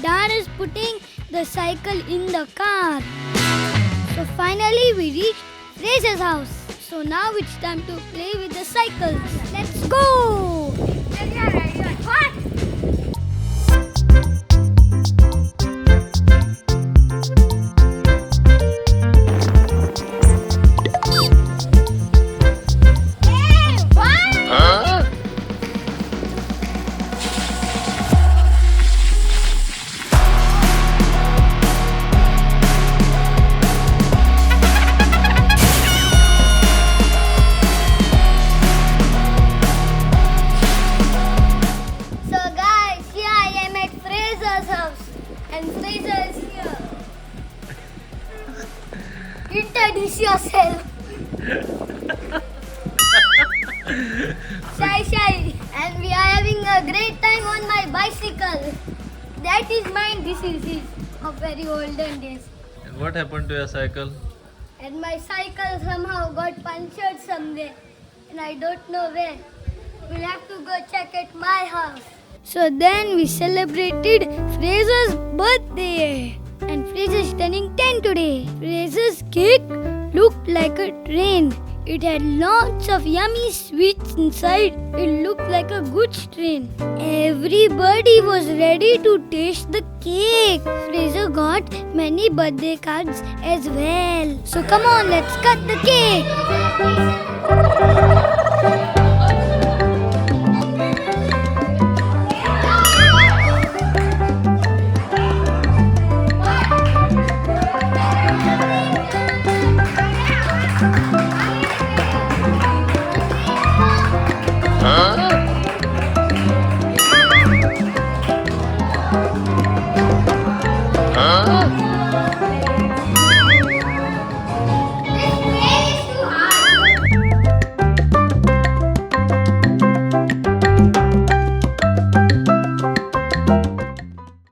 dad is putting the cycle in the car. So finally we reached Frazer's house. So now it's time to play with the cycles. Let's go! What? Introduce yourself. Shy. And we are having a great time on my bicycle. That is mine, this is his. Of very olden days. And what happened to your cycle? And my cycle somehow got punctured somewhere. And I don't know where. We'll have to go check at my house. So then we celebrated Frazer's birthday. And Frazer is turning 10 today. Frazer's cake looked like a train. It had lots of yummy sweets inside. It looked like a goods train. Everybody was ready to taste the cake. Frazer got many birthday cards as well. So come on, let's cut the cake.